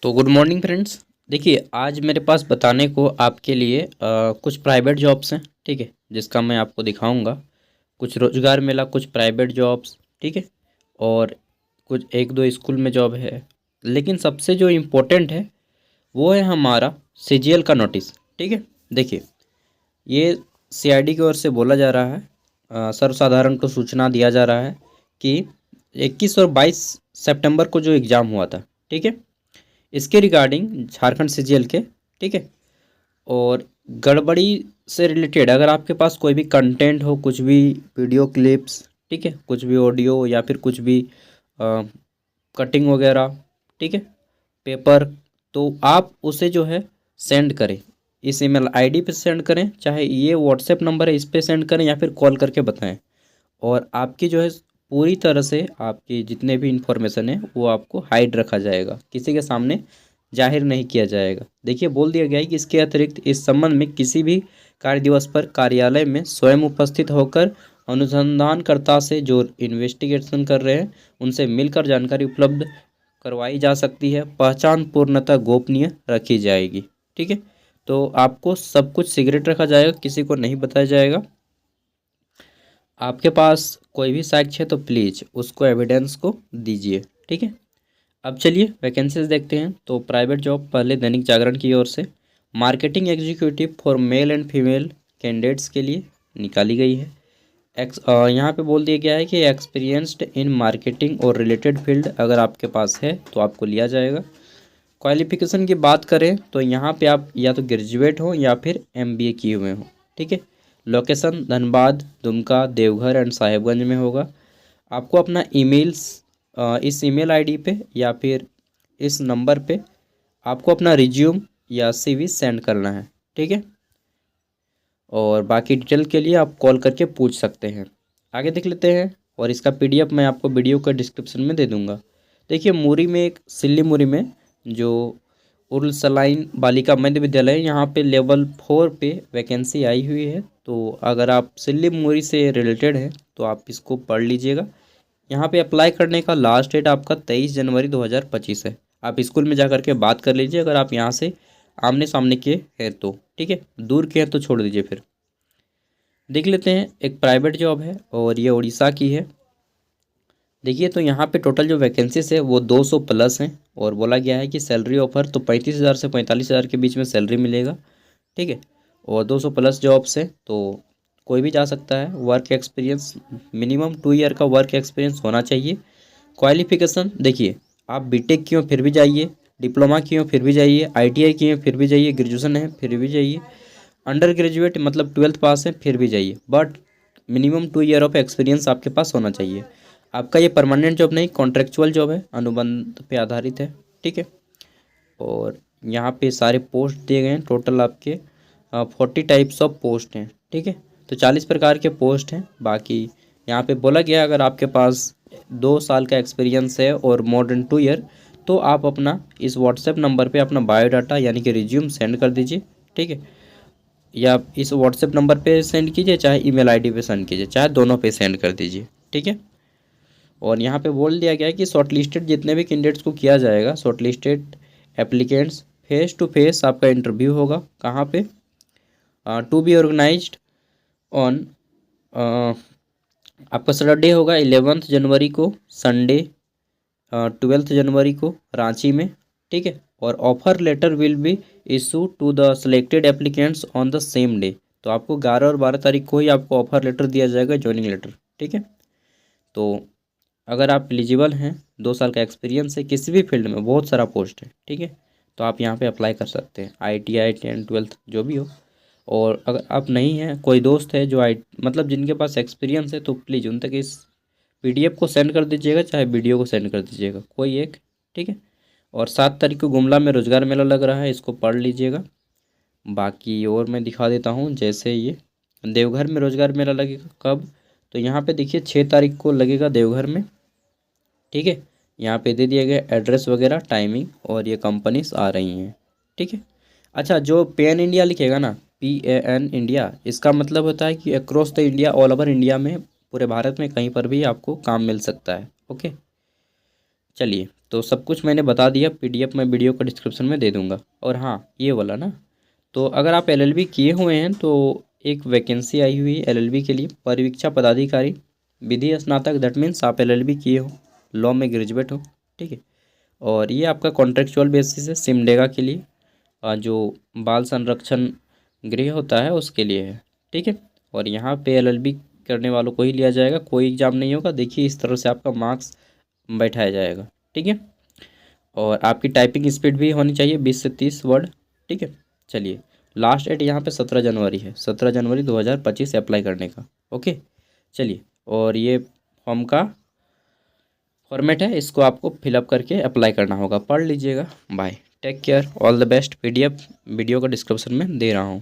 तो good morning friends. देखिए, आज मेरे पास बताने को आपके लिए कुछ प्राइवेट जॉब्स हैं, ठीक है, जिसका मैं आपको दिखाऊंगा। कुछ रोजगार मेला, कुछ प्राइवेट जॉब्स, ठीक है, और कुछ एक दो स्कूल में जॉब है। लेकिन सबसे जो इम्पोर्टेंट है वो है हमारा सीजीएल का नोटिस, ठीक है। देखिए, ये सीआईडी की ओर से बोला जा रहा है, सर्वसाधारण को सूचना दिया जा रहा है कि 21 और 22 सितंबर को जो एग्ज़ाम हुआ था, ठीक है, इसके रिगार्डिंग झारखंड सीजीएल के, ठीक है, और गड़बड़ी से रिलेटेड अगर आपके पास कोई भी कंटेंट हो, कुछ भी वीडियो क्लिप्स, ठीक है, कुछ भी ऑडियो या फिर कुछ भी कटिंग वगैरह, ठीक है, पेपर, तो आप उसे जो है सेंड करें। इस ईमेल आईडी पे सेंड करें, चाहे ये व्हाट्सएप नंबर है इस पे सेंड करें, या फिर कॉल करके बताएं। और आपकी जो है पूरी तरह से आपकी जितने भी इंफॉर्मेशन है वो आपको हाइड रखा जाएगा, किसी के सामने जाहिर नहीं किया जाएगा। देखिए, बोल दिया गया है कि इसके अतिरिक्त इस संबंध में किसी भी कार्य दिवस पर कार्यालय में स्वयं उपस्थित होकर अनुसंधानकर्ता से जो इन्वेस्टिगेशन कर रहे हैं उनसे मिलकर जानकारी उपलब्ध करवाई जा सकती है। पहचान पूर्णतः गोपनीय रखी जाएगी, ठीक है। तो आपको सब कुछ सीक्रेट रखा जाएगा, किसी को नहीं बताया जाएगा। आपके पास कोई भी साक्ष्य है तो प्लीज़ उसको एविडेंस को दीजिए, ठीक है। अब चलिए वैकेंसीज देखते हैं। तो प्राइवेट जॉब पहले दैनिक जागरण की ओर से marketing executive for male and female candidates के लिए निकाली गई है। यहाँ पे बोल दिया गया है कि एक्सपीरियंस्ड इन मार्केटिंग और रिलेटेड फील्ड अगर आपके पास है तो आपको लिया जाएगा। क्वालिफिकेशन की बात करें तो यहाँ पे आप या तो ग्रेजुएट हो या फिर एमबीए किए हुए हो, ठीक है। लोकेशन धनबाद, दुमका, देवघर एंड साहेबगंज में होगा। आपको अपना ईमेल्स इस ईमेल आईडी पे या फिर इस नंबर पे आपको अपना रिज्यूम या सीवी सेंड करना है, ठीक है। और बाकी डिटेल के लिए आप कॉल करके पूछ सकते हैं। आगे देख लेते हैं, और इसका पीडीएफ मैं आपको वीडियो का डिस्क्रिप्शन में दे दूंगा। देखिए, मुरी में एक सिल्ली मुरी में जो उर्सलाइन बालिका मध्य विद्यालय है, यहाँ पे लेवल 4 पे वैकेंसी आई हुई है। तो अगर आप सिल्ली मुरी से रिलेटेड हैं तो आप इसको पढ़ लीजिएगा। यहाँ पे अप्लाई करने का लास्ट डेट आपका 23 जनवरी 2025 है। आप स्कूल में जा कर के बात कर लीजिए, अगर आप यहाँ से आमने सामने के हैं तो, ठीक है। दूर के हैं तो छोड़ दीजिए। फिर देख लेते हैं, एक प्राइवेट जॉब है और ये उड़ीसा की है। देखिए, तो यहाँ पे टोटल जो वैकेंसीज है वो 200 प्लस हैं, और बोला गया है कि सैलरी ऑफर तो 35,000 से 45,000 के बीच में सैलरी मिलेगा, ठीक है। और 200 प्लस जॉब्स है तो कोई भी जा सकता है। वर्क एक्सपीरियंस मिनिमम 2 ईयर का वर्क एक्सपीरियंस होना चाहिए। क्वालिफिकेशन देखिए, आप बीटेक किए हो फिर भी जाइए, डिप्लोमा किए हो फिर भी जाइए, आईटीआई किए हो फिर भी जाइए, ग्रेजुएशन है फिर भी जाइए, अंडर ग्रेजुएट मतलब 12th पास है फिर भी जाइए, but minimum 2 year of experience आपके पास होना चाहिए। आपका ये परमानेंट जॉब नहीं, कॉन्ट्रेक्चुअल जॉब है, अनुबंध पे आधारित है, ठीक है। और यहाँ पे सारे पोस्ट दिए गए हैं, टोटल आपके 40 टाइप्स ऑफ पोस्ट हैं, ठीक है। तो 40 प्रकार के पोस्ट हैं। बाकी यहाँ पे बोला गया अगर आपके पास 2 साल का एक्सपीरियंस है और मोर देन 2 ईयर, तो आप अपना इस व्हाट्सएप नंबर पे अपना बायोडाटा यानी कि रिज्यूम सेंड कर दीजिए, ठीक है। या इस व्हाट्सएप नंबर पे सेंड कीजिए, चाहे ईमेल आईडी पे सेंड कीजिए, चाहे दोनों पे सेंड कर दीजिए, ठीक है। और यहाँ पे बोल दिया गया है कि शॉर्टलिस्टेड जितने भी कैंडिडेट्स को किया जाएगा, shortlisted applicants face to face आपका इंटरव्यू होगा। कहाँ पे? टू बी ऑर्गेनाइज्ड ऑन आपका सैटरडे होगा 11 जनवरी को, संडे 12 जनवरी को रांची में, ठीक है। और offer letter will be issue to the selected applicants on the same day. तो आपको 11 और 12 तारीख को ही आपको ऑफर लेटर दिया जाएगा, ज्वाइनिंग लेटर, ठीक है। तो अगर आप एलिजिबल हैं, 2 साल का एक्सपीरियंस है, किसी भी फील्ड में बहुत सारा पोस्ट है, ठीक है, तो आप यहाँ पे अप्लाई कर सकते हैं, आईटीआई 10 12 जो भी हो। और अगर आप नहीं हैं, कोई दोस्त है जो मतलब जिनके पास एक्सपीरियंस है, तो प्लीज़ उन तक इस पीडीएफ को सेंड कर दीजिएगा, चाहे वीडियो को सेंड कर दीजिएगा, कोई एक, ठीक है। और 7 तारीख को गुमला में रोजगार मेला लग रहा है, इसको पढ़ लीजिएगा। बाकी और मैं दिखा देता हूँ, जैसे ये देवघर में रोजगार मेला लगेगा कब, तो यहाँ पे देखिए 6 तारीख को लगेगा देवघर में, ठीक है। यहाँ पे दे दिया गया एड्रेस वगैरह, टाइमिंग, और ये कंपनीज आ रही हैं, ठीक है। अच्छा, जो पैन इंडिया लिखेगा ना, PAN इंडिया, इसका मतलब होता है कि across the India, all over India में, पूरे भारत में कहीं पर भी आपको काम मिल सकता है, ओके। चलिए, तो सब कुछ मैंने बता दिया, पीडीएफ मैं वीडियो का डिस्क्रिप्शन में दे दूंगा। और हाँ, ये वाला ना, तो अगर आप एलएलबी किए हुए हैं तो एक वैकेंसी आई हुई है एलएलबी के लिए, परिवीक्षा पदाधिकारी विधि स्नातक, दैट मीन्स आप एलएलबी किए हो, लॉ में ग्रेजुएट हो, ठीक है। और ये आपका कॉन्ट्रेक्चुअल बेसिस है, सिमडेगा के लिए, जो बाल संरक्षण गृह होता है उसके लिए है, ठीक है। और यहाँ पे एलएलबी करने वालों को ही लिया जाएगा, कोई एग्ज़ाम नहीं होगा। देखिए इस तरह से आपका मार्क्स बैठाया जाएगा, ठीक है। और आपकी टाइपिंग स्पीड भी होनी चाहिए 20 से 30 वर्ड, ठीक है। चलिए, लास्ट डेट यहाँ पे 17 जनवरी है, 17 जनवरी 2025 अप्लाई करने का। ओके, चलिए, और ये फॉर्म का फॉर्मेट है, इसको आपको फिलअप करके अप्लाई करना होगा, पढ़ लीजिएगा। Bye, take care, all the best. PDF video का डिस्क्रिप्शन में दे रहा हूँ।